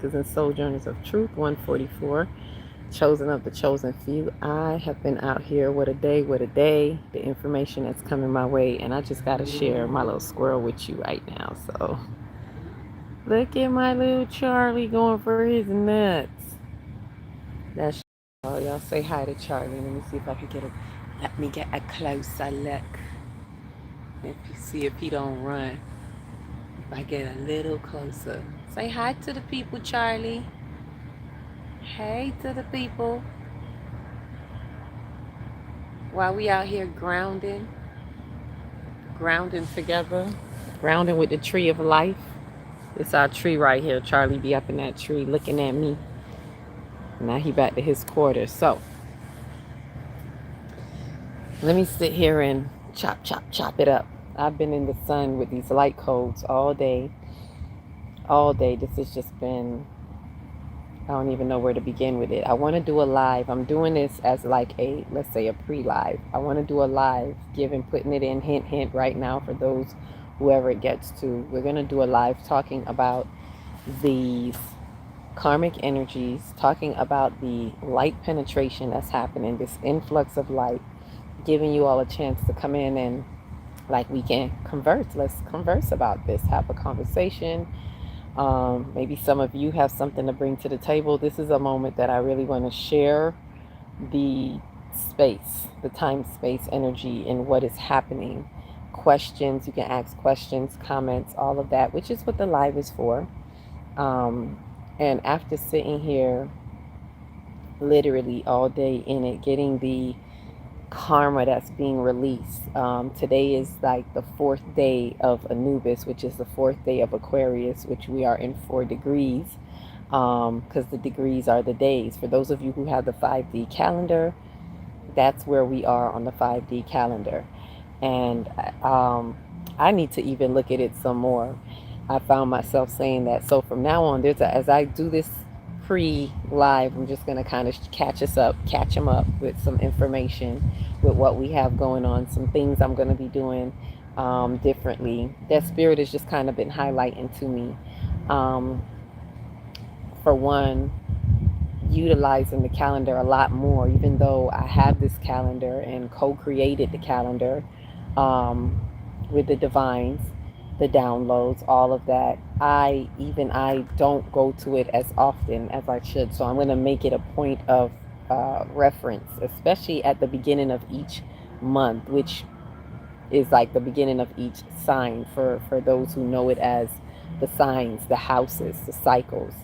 Seekers and Sojourners of Truth, 144. Chosen of the chosen few. I have been out here. What a day, what a day. The information that's coming my way, and I just got to share my little squirrel with you right now. So, look at my little Charlie going for his nuts. That's oh, y'all say hi to Charlie. Let me see if I can let me get a closer look. If you see if he don't run. If I get a little closer. Say hi to the people, Charlie. Hey to the people. While we out here grounding together, grounding with the tree of life. It's our tree right here. Charlie be up in that tree looking at me. Now he back to his quarters. So let me sit here and chop it up. I've been in the sun with these light codes all day. All day. This has just been, I don't even know where to begin with it. I want to do a live. I'm doing this as like a, let's say a pre-live. I want to do a live, putting it in, hint, right now for those, whoever it gets to. We're going to do a live talking about these karmic energies, talking about the light penetration that's happening, this influx of light, giving you all a chance to come in and like we can converse. Let's converse about this, have a conversation. Maybe some of you have something to bring to the table. This is a moment that I really want to share the space, the time, space, energy, and what is happening. Questions, you can ask questions, comments, all of that, which is what the live is for. And after sitting here literally all day in it, getting the karma that's being released. Today is like the 4th day of Anubis, which is the 4th day of Aquarius, which we are in 4 degrees, because the degrees are the days. For those of you who have the 5D calendar, that's where we are on the 5D calendar. And I need to even look at it some more. I found myself saying that. So from now on, as I do this pre-live, I'm just going to kind of catch them up with some information with what we have going on, some things I'm going to be doing differently. That spirit has just kind of been highlighting to me. For one, utilizing the calendar a lot more, even though I have this calendar and co-created the calendar with the divines, the downloads, all of that. I don't go to it as often as I should. So I'm going to make it a point of reference, especially at the beginning of each month, which is like the beginning of each sign for those who know it as the signs, the houses, the cycles.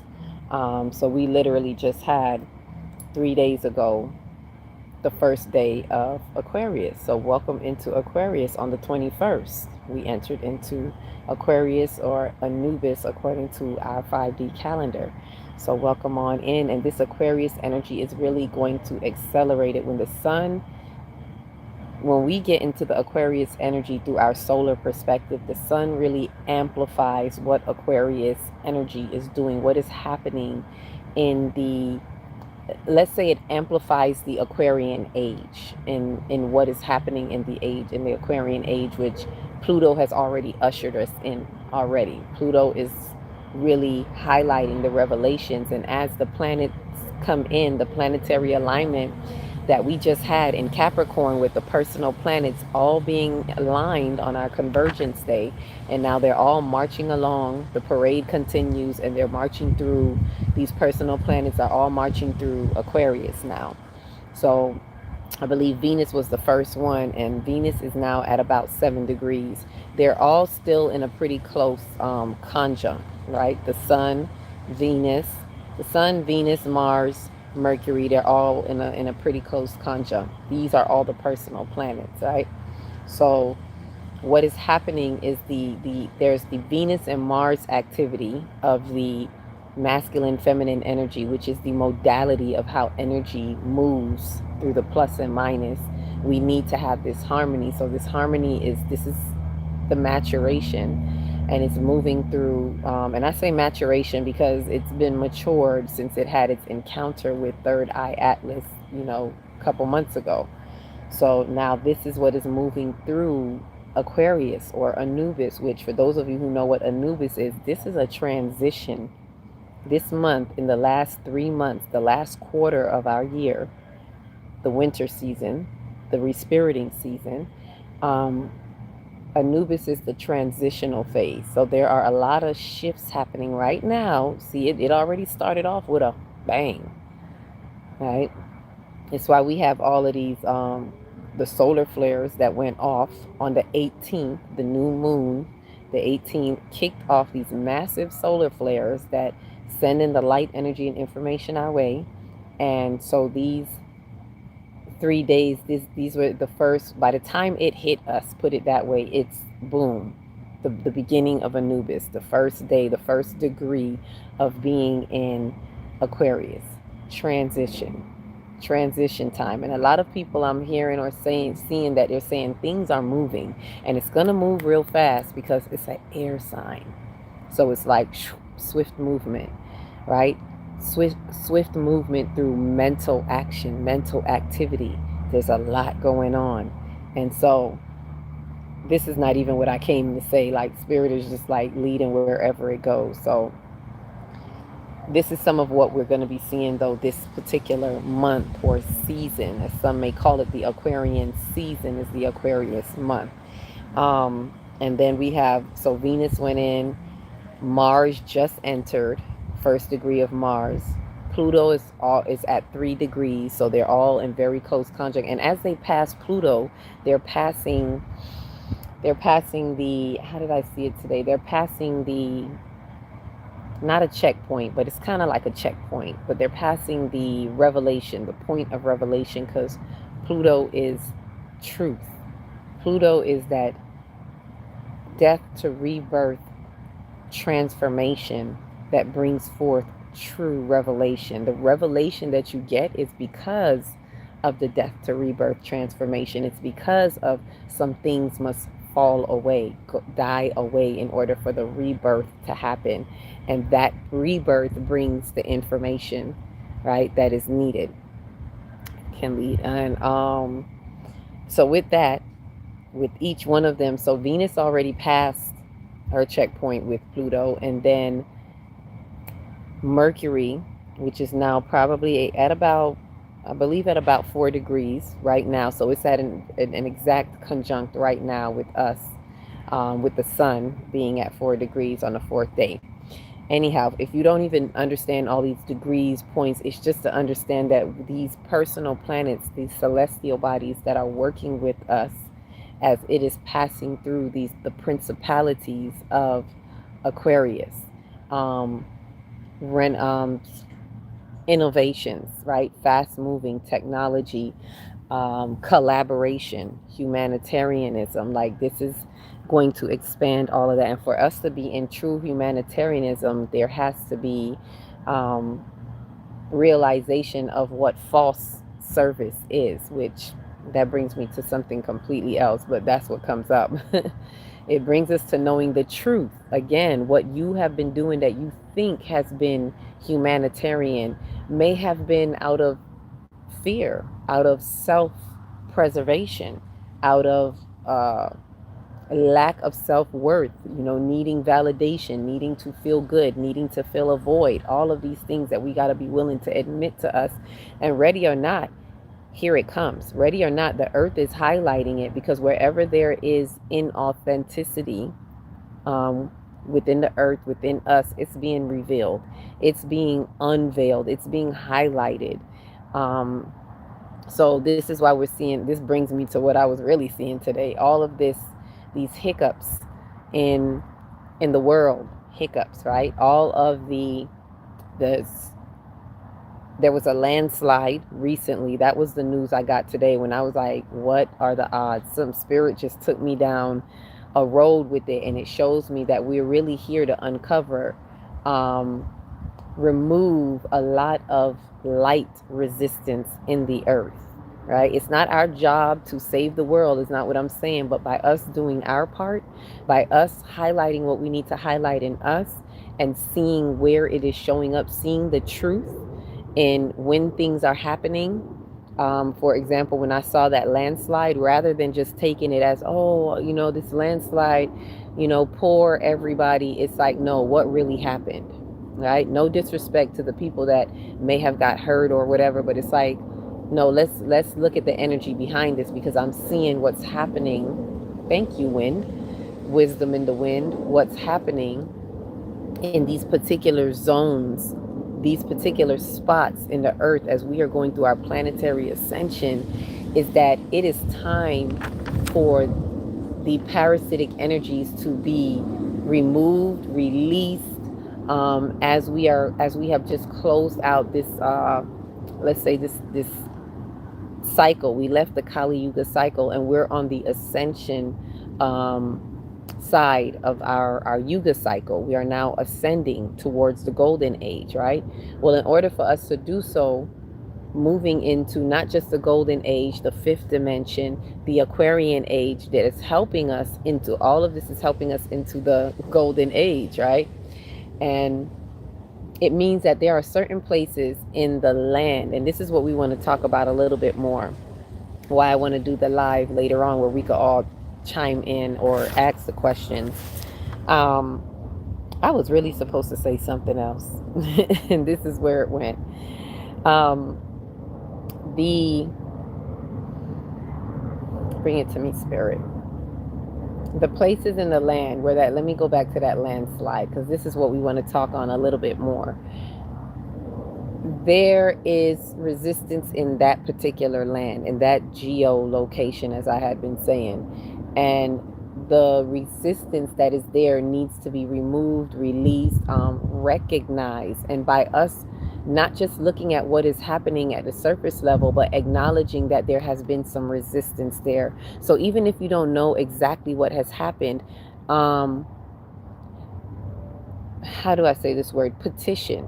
So we literally just had 3 days ago the first day of Aquarius. So welcome into Aquarius on the 21st. We entered into Aquarius or Anubis according to our 5D calendar. So welcome on in. And this Aquarius energy is really going to accelerate it when we get into the Aquarius energy through our solar perspective. The sun really amplifies what Aquarius energy is doing, what is happening in the, let's say it amplifies the Aquarian age in what is happening in the Aquarian age, which Pluto has already ushered us in already. Pluto is really highlighting the revelations, and as the planets come in, the planetary alignment that we just had in Capricorn with the personal planets all being aligned on our convergence day, and now they're all marching along. The parade continues and they're marching through, these personal planets are all marching through Aquarius now. So I believe Venus was the first one, and Venus is now at about 7 degrees. They're all still in a pretty close conjunct, right? The Sun, Venus, Mars, Mercury, they're all in a pretty close conjunct. These are all the personal planets, right? So what is happening is there's the Venus and Mars activity of the masculine feminine energy, which is the modality of how energy moves through the plus and minus. We need to have this harmony. So this harmony is the maturation, and it's moving through, and I say maturation because it's been matured since it had its encounter with Third Eye Atlas, a couple months ago. So now this is what is moving through Aquarius or Anubis, which for those of you who know what Anubis is, this is a transition This month, in the last 3 months, the last quarter of our year, the winter season, the respiriting season, um, Anubis is the transitional phase. So there are a lot of shifts happening right now. See, it already started off with a bang, right? It's why we have all of these, the solar flares that went off on the 18th, the new moon, the 18th, kicked off these massive solar flares that send in the light, energy, and information our way. And so these 3 days, these were the first, by the time it hit us, put it that way, it's boom, the beginning of Anubis, the first day, the first degree of being in Aquarius. Transition time. And a lot of people I'm hearing or seeing that they're saying things are moving, and it's going to move real fast because it's an air sign. So it's like swift movement, right? Swift movement through mental action, mental activity. There's a lot going on. And so this is not even what I came to say. Like, spirit is just like leading wherever it goes. So this is some of what we're going to be seeing, though, this particular month or season, as some may call it. The Aquarian season is the Aquarius month. And then we have, so Venus went in, Mars just entered, first degree of Mars. Pluto is at 3 degrees, so they're all in very close conjunct. And as they pass Pluto, they're passing the, how did I see it today? They're passing the, not a checkpoint, but it's kind of like a checkpoint, but they're passing the revelation, the point of revelation, because Pluto is truth. Pluto is that death to rebirth transformation that brings forth true revelation. The revelation that you get is because of the death to rebirth transformation. It's because of some things must fall away, die away in order for the rebirth to happen. And that rebirth brings the information, right, that is needed. Can lead. And so with that, with each one of them, so Venus already passed her checkpoint with Pluto, and then Mercury, which is now probably at about, I believe, at about 4 degrees right now. So it's at an exact conjunct right now with us, with the sun being at 4 degrees on the 4th day. Anyhow, if you don't even understand all these degrees, points, it's just to understand that these personal planets, these celestial bodies that are working with us as it is passing through the principalities of Aquarius, innovations, right? Fast moving technology, collaboration, humanitarianism. Like, this is going to expand all of that. And for us to be in true humanitarianism, there has to be realization of what false service is, which that brings me to something completely else, but that's what comes up. It brings us to knowing the truth. Again, what you have been doing that you think has been humanitarian may have been out of fear, out of self-preservation, out of lack of self-worth, needing validation, needing to feel good, needing to fill a void, all of these things that we got to be willing to admit to us. And ready or not, here it comes. Ready or not, the earth is highlighting it, because wherever there is inauthenticity within the earth, within us, it's being revealed. It's being unveiled. It's being highlighted. So this is why we're seeing, this brings me to what I was really seeing today. All of these hiccups in the world, hiccups, right? All of there was a landslide recently. That was the news I got today, when I was like, what are the odds? Some spirit just took me down a road with it, and it shows me that we're really here to uncover, remove a lot of light resistance in the earth, right? It's not our job to save the world, is not what I'm saying, but by us doing our part, by us highlighting what we need to highlight in us, and seeing where it is showing up, seeing the truth in when things are happening. For example, when I saw that landslide, rather than just taking it as, oh, this landslide, poor everybody, it's like, no, what really happened? right? No disrespect to the people that may have got hurt or whatever, but it's like, no, let's look at the energy behind this, because I'm seeing what's happening. Thank you, wind, wisdom in the wind. What's happening in these particular zones, these particular spots in the earth as we are going through our planetary ascension, is that it is time for the parasitic energies to be removed, released, as we have just closed out this, let's say this cycle. We left the Kali Yuga cycle, and we're on the ascension side of our Yuga cycle. We are now ascending towards the golden age, right? Well, in order for us to do so, moving into not just the golden age, the fifth dimension, the Aquarian age, that is helping us into all of this, is helping us into the golden age, right? And it means that there are certain places in the land, and this is what we want to talk about a little bit more, why I want to do the live later on, where we could all chime in or ask the questions. I was really supposed to say something else, and this is where it went. The Bring it to me, spirit. The places in the land where that, let me go back to that landslide, because this is what we want to talk on a little bit more. There is resistance in that particular land, in that geolocation, as I had been saying, and the resistance that is there needs to be removed, released, recognized, and by us not just looking at what is happening at the surface level, but acknowledging that there has been some resistance there. So even if you don't know exactly what has happened, how do I say this word? Petition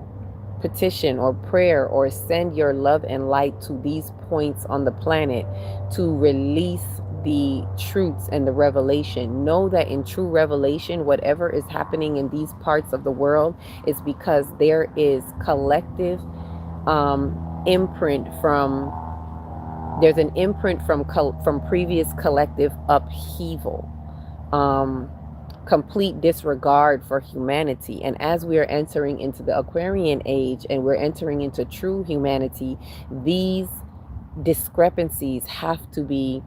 or prayer, or send your love and light to these points on the planet to release the truths and the revelation. Know that in true revelation, whatever is happening in these parts of the world is because there is collective imprint from, there's an imprint from previous collective upheaval, complete disregard for humanity. And as we are entering into the Aquarian age and we're entering into true humanity, these discrepancies have to be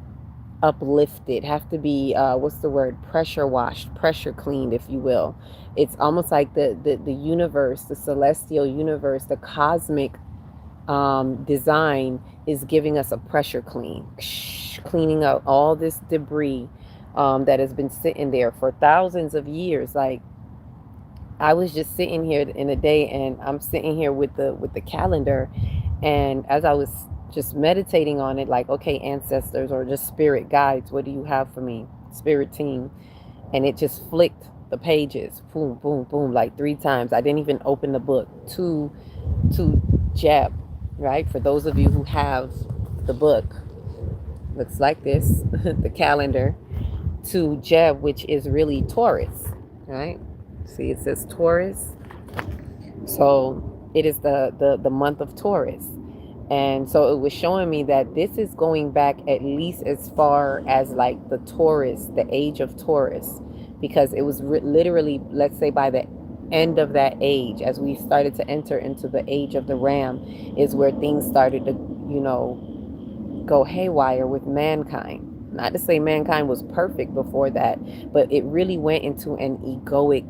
uplifted, have to be what's the word, pressure washed, pressure cleaned, if you will. It's almost like the universe, the celestial universe, the cosmic design is giving us a pressure clean, cleaning out all this debris that has been sitting there for thousands of years. Like, I was just sitting here in a day, and I'm sitting here with the calendar, and as I was just meditating on it, like, okay, ancestors or just spirit guides, what do you have for me, spirit team? And it just flicked the pages, boom, boom, boom, like 3 times. I didn't even open the book to Jeb, right? For those of you who have the book, looks like this, the calendar, to Jeb, which is really Taurus, right? See, it says Taurus. So it is the month of Taurus. And so it was showing me that this is going back at least as far as like the Taurus, the age of Taurus, because it was literally, let's say by the end of that age, as we started to enter into the age of the Ram, is where things started to, go haywire with mankind. Not to say mankind was perfect before that, but it really went into an egoic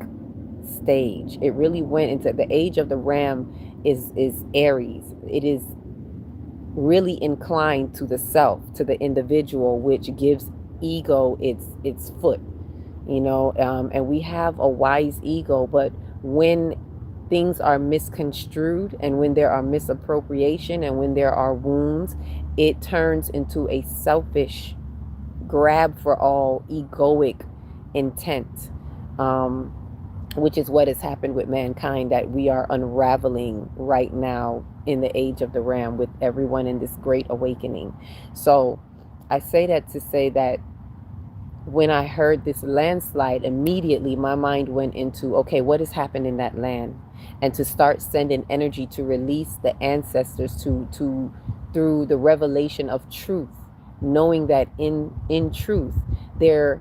stage. It really went into the age of the Ram is Aries. It is really inclined to the self, to the individual, which gives ego its foot, and we have a wise ego, but when things are misconstrued and when there are misappropriation and when there are wounds, it turns into a selfish grab for all, egoic intent, which is what has happened with mankind, that we are unraveling right now in the age of the Ram with everyone in this great awakening. So I say that to say that when I heard this landslide, immediately my mind went into, okay, what has happened in that land? And to start sending energy to release the ancestors to through the revelation of truth, knowing that in truth there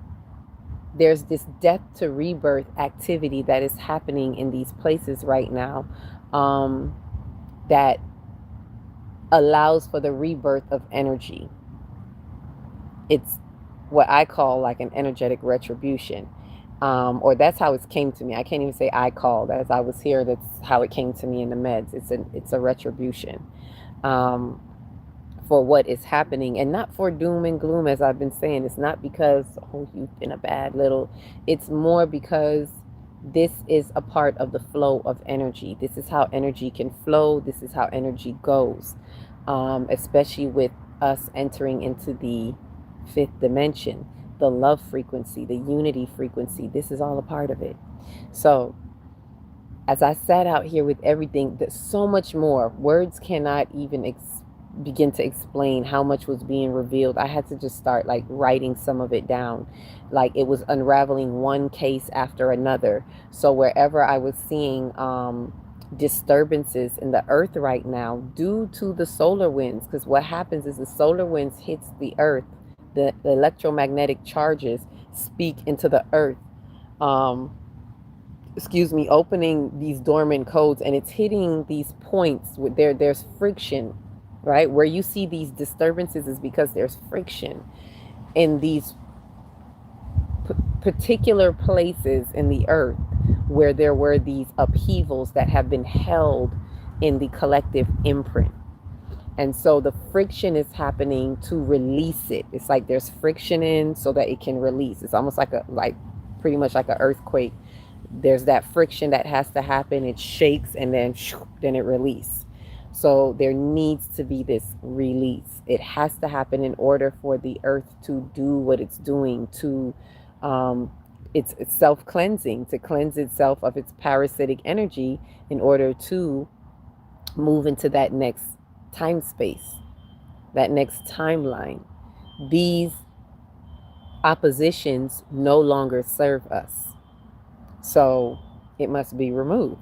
there's this death to rebirth activity that is happening in these places right now, that allows for the rebirth of energy. It's what I call like an energetic retribution. Or that's how it came to me. I can't even say I called. As I was here, that's how it came to me in the meds. It's a retribution, um, for what is happening, and not for doom and gloom, as I've been saying. It's not because, oh, you've been a bad little. It's more because this is a part of the flow of energy. This is how energy can flow. This is how energy goes, especially with us entering into the fifth dimension, the love frequency, the unity frequency. This is all a part of it. So, as I sat out here with everything, there's so much more. Words cannot even begin to explain how much was being revealed. I had to just start like writing some of it down. Like it was unraveling one case after another. So wherever I was seeing disturbances in the earth right now due to the solar winds, because what happens is the solar winds hits the earth, the electromagnetic charges speak into the earth, um, excuse me, opening these dormant codes, and it's hitting these points with there's friction, right? Where you see these disturbances is because there's friction in these particular places in the earth where there were these upheavals that have been held in the collective imprint. And so the friction is happening to release it. It's like there's friction in so that it can release. It's almost like pretty much like an earthquake. There's that friction that has to happen. It shakes and then it releases. So there needs to be this release. It has to happen in order for the earth to do what it's doing, to it's self-cleansing, to cleanse itself of its parasitic energy in order to move into that next time space, that next timeline. These oppositions no longer serve us. So it must be removed.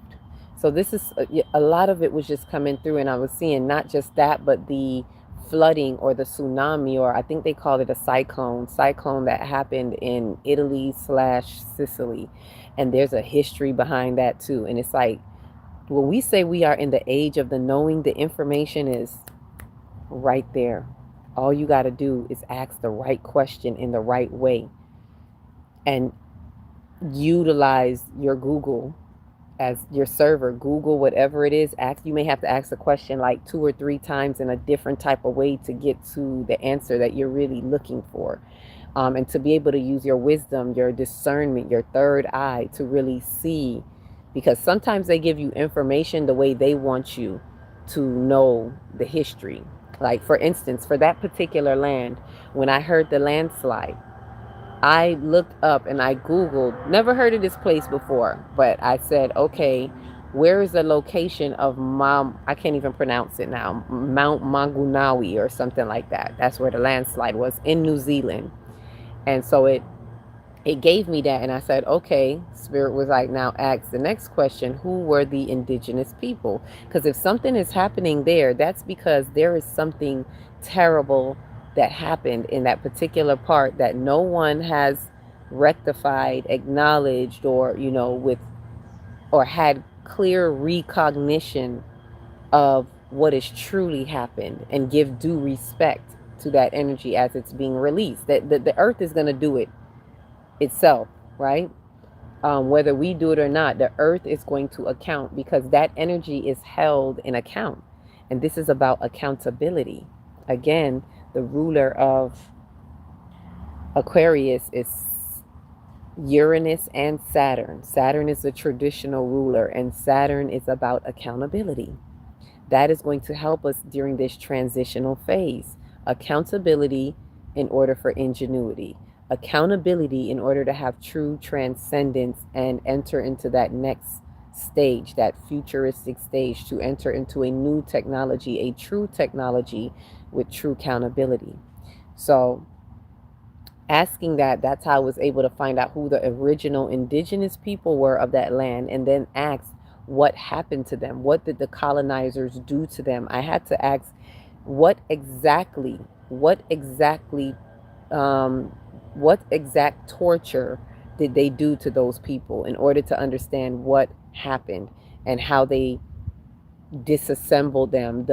So this is a lot of it was just coming through, and I was seeing not just that, but the flooding or the tsunami, or I think they called it a cyclone that happened in Italy/Sicily. And there's a history behind that too. And it's like, when we say we are in the age of the knowing, the information is right there. All you got to do is ask the right question in the right way and utilize your Google as your server. Google whatever it is. You may have to ask a question like 2 or 3 times in a different type of way to get to the answer that you're really looking for. And to be able to use your wisdom, your discernment, your third eye to really see, because sometimes they give you information the way they want you to know the history. Like, for instance, for that particular land, when I heard the landslide, I looked up and I Googled, never heard of this place before, but I said, okay, where is the location of I can't even pronounce it now, Mount Maunganui or something like that. That's where the landslide was, in New Zealand. And so it gave me that, and I said, okay, Spirit was like, now ask the next question, who were the indigenous people? Because if something is happening there, that's because there is something terrible that happened in that particular part that no one has rectified, acknowledged, or, or had clear recognition of what has truly happened, and give due respect to that energy as it's being released. That the earth is going to do it itself, right? Whether we do it or not, the earth is going to account, because that energy is held in account. And this is about accountability. Again, the ruler of Aquarius is Uranus and Saturn. Saturn is the traditional ruler, and Saturn is about accountability. That is going to help us during this transitional phase. Accountability in order for ingenuity. Accountability in order to have true transcendence and enter into that next stage, that futuristic stage, to enter into a new technology, a true technology with true accountability. So asking that's how I was able to find out who the original indigenous people were of that land, and then ask what happened to them. What did the colonizers do to them? I had to ask what exact torture did they do to those people in order to understand what happened and how they disassembled them.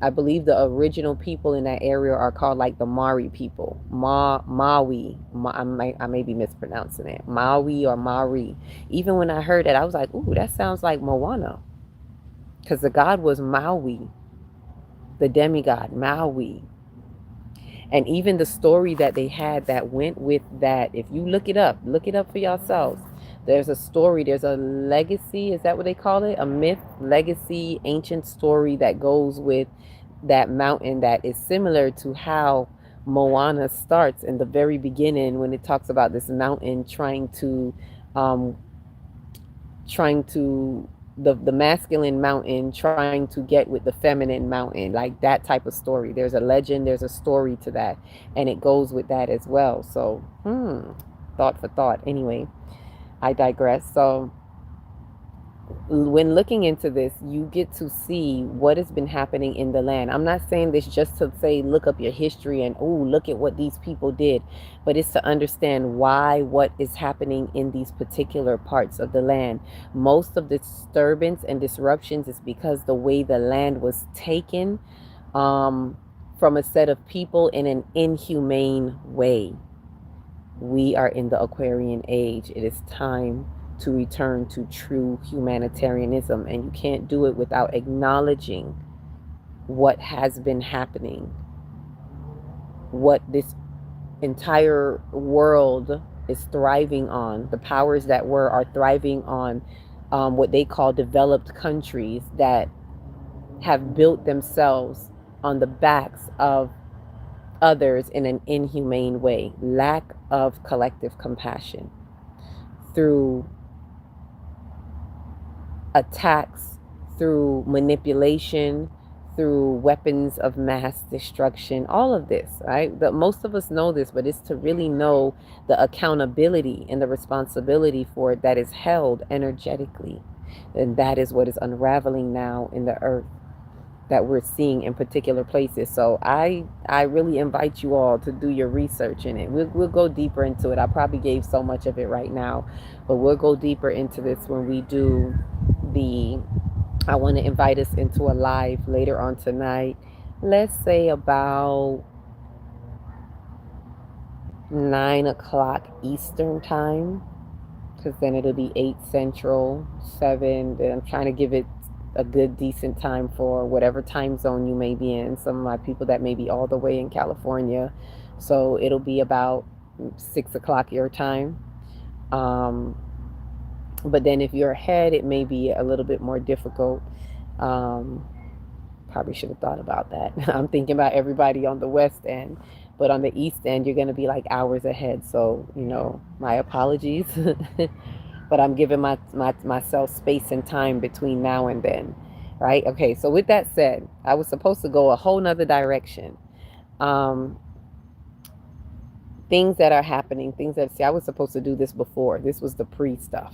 I believe the original people in that area are called like the Maori people. Maui. I may be mispronouncing it. Maui or Maori. Even when I heard that, I was like, ooh, that sounds like Moana. Because the god was Maui, the demigod, Maui. And even the story that they had that went with that, if you look it up for yourselves. There's a story, there's a legacy, is that what they call it? A myth, legacy, ancient story that goes with that mountain that is similar to how Moana starts in the very beginning when it talks about this mountain um, trying to the masculine mountain trying to get with the feminine mountain, like that type of story. There's a legend, there's a story to that, and it goes with that as well. So thought for thought. Anyway, I digress. So when looking into this, you get to see what has been happening in the land. I'm not saying this just to say, look up your history and, oh, look at what these people did, but it's to understand why, what is happening in these particular parts of the land. Most of the disturbance and disruptions is because the way the land was taken from a set of people in an inhumane way. We are in the Aquarian age. It is time to return to true humanitarianism, and you can't do it without acknowledging what has been happening, what this entire world is thriving on. The powers that were are thriving on what they call developed countries that have built themselves on the backs of others in an inhumane way. Lack of collective compassion through attacks, through manipulation, through weapons of mass destruction, all of this, right? But most of us know this, but it's to really know the accountability and the responsibility for it that is held energetically. And that is what is unraveling now in the earth that we're seeing in particular places. So I really invite you all to do your research in it. We'll go deeper into it. I probably gave so much of it right now, but we'll go deeper into this when we do I want to invite us into a live later on tonight. Let's say about 9 o'clock Eastern time, because then it'll be 8 Central, 7. Then I'm trying to give it a good decent time for whatever time zone you may be in. Some of my people that may be all the way in California, so it'll be about 6 o'clock your time. But then if you're ahead, it may be a little bit more difficult. Probably should have thought about that. I'm thinking about everybody on the west end, but on the east end you're going to be like hours ahead, so my apologies. But I'm giving myself space and time between now and then, right? Okay, so with that said, I was supposed to go a whole nother direction. Things that are happening, I was supposed to do this before. This was the pre-stuff.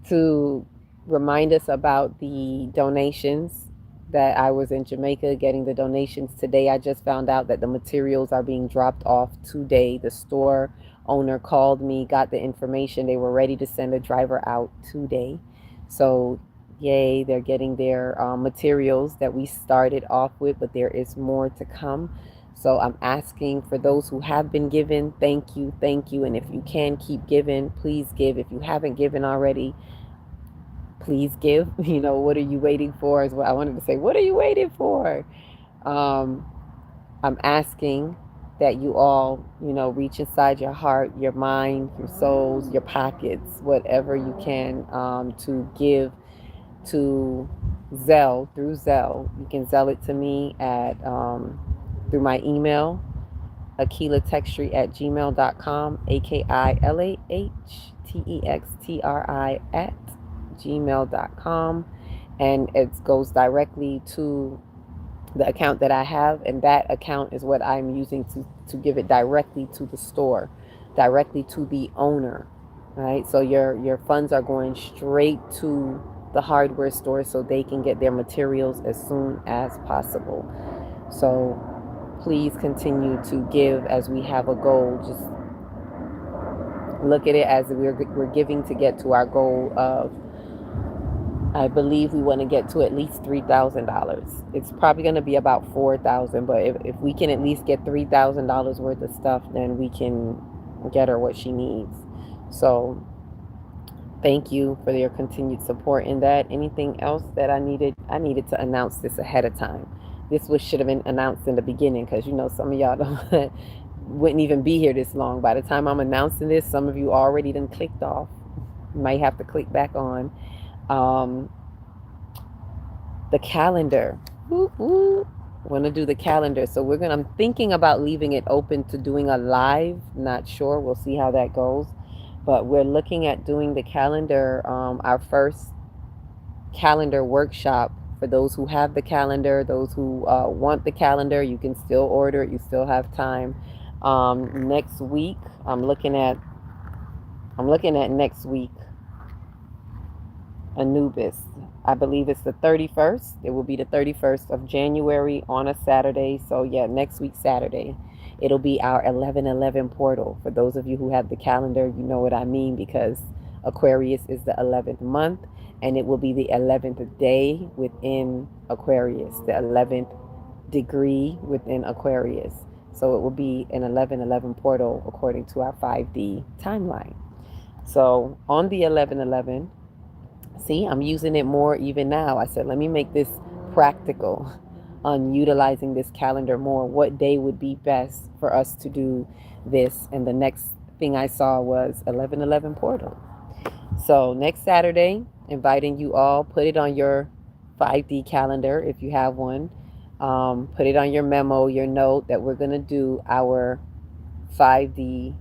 To remind us about the donations that I was in Jamaica getting the donations today. I just found out that the materials are being dropped off today. The store owner called me, got the information. They were ready to send a driver out today. So yay, they're getting their materials that we started off with, but there is more to come. So I'm asking for those who have been given, thank you. And if you can keep giving, please give. If you haven't given already, please give. What are you waiting for is what I wanted to say. What are you waiting for? I'm asking that you all, reach inside your heart, your mind, your souls, your pockets, whatever you can, to give to Zelle, through Zelle. You can Zelle it to me at through my email, akilatextry@gmail.com, akilahtextri@gmail.com, and it goes directly to the account that I have, and that account is what I'm using to give it directly to the store, directly to the owner, right? So your funds are going straight to the hardware store so they can get their materials as soon as possible. So please continue to give as we have a goal. Just Look at it as we're giving to get to our goal of, I believe we want to get to at least $3,000. It's probably going to be about 4,000, but if we can at least get $3,000 worth of stuff, then we can get her what she needs. So thank you for your continued support in that. Anything else that I needed? I needed to announce this ahead of time. This was should have been announced in the beginning, because some of y'all don't wouldn't even be here this long. By the time I'm announcing this, some of you already done clicked off. You might have to click back on. The calendar. Want to do the calendar. So I'm thinking about leaving it open to doing a live. Not sure. We'll see how that goes. But we're looking at doing the calendar, our first calendar workshop. For those who have the calendar, those who want the calendar, you can still order it. You still have time. Next week, I'm looking at next week, Anubis. I believe it's the 31st. It will be the 31st of January on a Saturday. So yeah, next week Saturday. It'll be our 11/11 portal. For those of you who have the calendar, you know what I mean, because Aquarius is the 11th month, and it will be the 11th day within Aquarius, the 11th degree within Aquarius. So it will be an 11/11 portal according to our 5D timeline. So on the 11/11, see, I'm using it more even now. I said, let me make this practical on utilizing this calendar more. What day would be best for us to do this? And the next thing I saw was 11/11 portal. So next Saturday, inviting you all, put it on your 5D calendar if you have one. Put it on your memo, your note, that we're going to do our 5D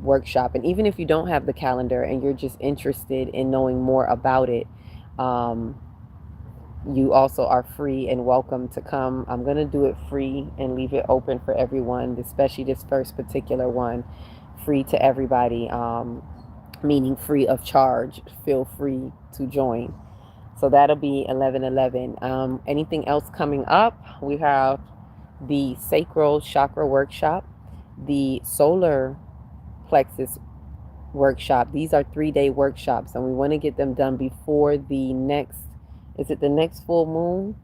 workshop. And even if you don't have the calendar and you're just interested in knowing more about it, you also are free and welcome to come. I'm going to do it free and leave it open for everyone, especially this first particular one, free to everybody, meaning free of charge. Feel free to join. So that'll be 11/11. Anything else coming up? We have the sacral chakra workshop, the solar plexus workshop. These are 3-day workshops, and we want to get them done before the next, is it the next full moon?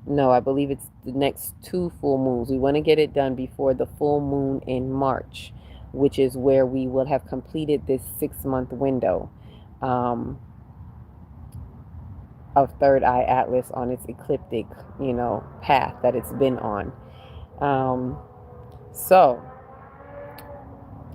No, I believe it's the next 2 full moons. We want to get it done before the full moon in March, which is where we will have completed this 6-month window of Third Eye Atlas on its ecliptic, path that it's been on. So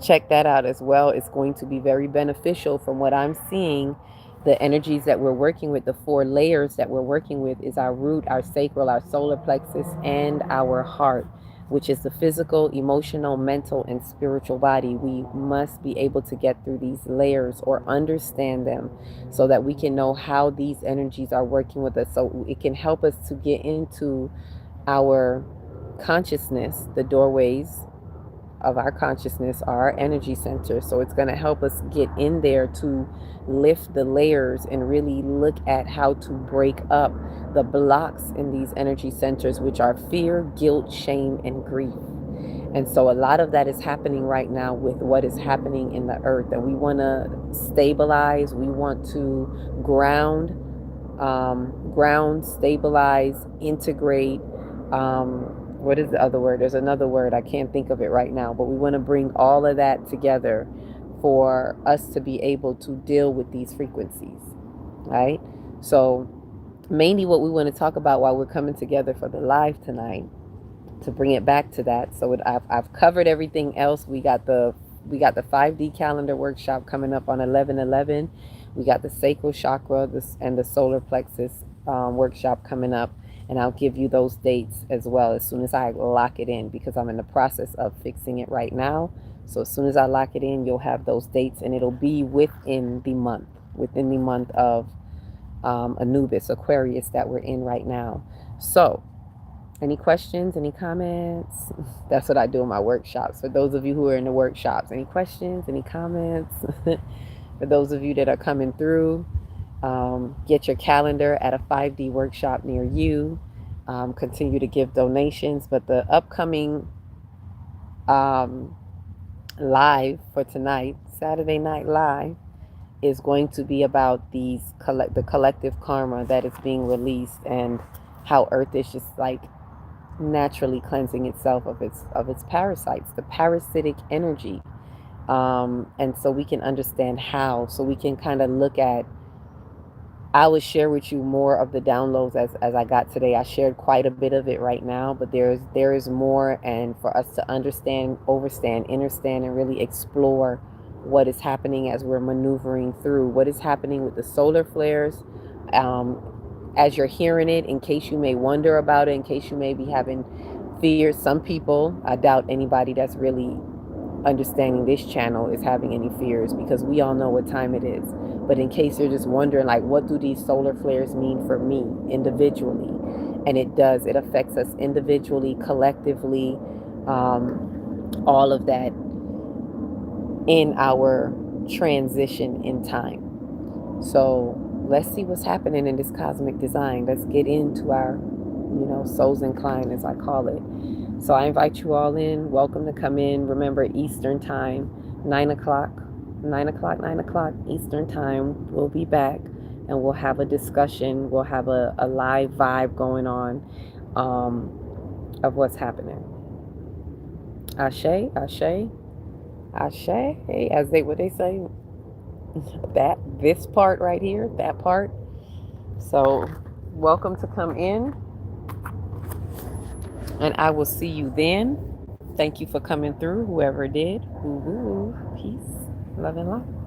check that out as well. It's going to be very beneficial from what I'm seeing. The energies that we're working with, the 4 layers that we're working with, is our root, our sacral, our solar plexus, and our heart, which is the physical, emotional, mental, and spiritual body. We must be able to get through these layers or understand them so that we can know how these energies are working with us. So it can help us to get into our consciousness. The doorways of our consciousness are our energy centers. So it's going to help us get in there to lift the layers and really look at how to break up the blocks in these energy centers, which are fear, guilt, shame, and grief. And so a lot of that is happening right now with what is happening in the earth. And we want to stabilize. We want to ground, stabilize, integrate. What is the other word? There's another word. I can't think of it right now. But we want to bring all of that together for us to be able to deal with these frequencies, right? So mainly what we want to talk about while we're coming together for the live tonight, to bring it back to that. So I've covered everything else. We got the 5D calendar workshop coming up on 11/11. We got the sacral chakra and the solar plexus workshop coming up. And I'll give you those dates as well as soon as I lock it in, because I'm in the process of fixing it right now. So as soon as I lock it in, you'll have those dates, and it'll be within the month of Anubis, Aquarius, that we're in right now. So any questions, any comments? That's what I do in my workshops. For those of you who are in the workshops, any questions, any comments? For those of you that are coming through, get your calendar at a 5D workshop near you. Continue to give donations. But the upcoming live for tonight, Saturday Night Live, is going to be about the collective karma that is being released, and how Earth is just like naturally cleansing itself of its parasites, the parasitic energy. And so we can understand how, so we can kind of look at, I will share with you more of the downloads as I got today. I shared quite a bit of it right now, but there is more, and for us to understand, overstand, understand, and really explore what is happening as we're maneuvering through what is happening with the solar flares. As you're hearing it, in case you may wonder about it, in case you may be having fears, some people, I doubt anybody that's really understanding this channel is having any fears, because we all know what time it is. But in case you're just wondering, like, what do these solar flares mean for me individually? And it does, it affects us individually, collectively, all of that in our transition in time. So let's see what's happening in this cosmic design. Let's get into our, souls inclined, as I call it. So I invite you all in. Welcome to come in. Remember, Eastern time, 9 o'clock, 9 o'clock Eastern time. We'll be back and we'll have a discussion. We'll have a live vibe going on of what's happening. Ashe, Ashe, Ashe. Hey, what they say, this part right here, that part. So welcome to come in, and I will see you then. Thank you for coming through, whoever did. Ooh, peace, love, and light.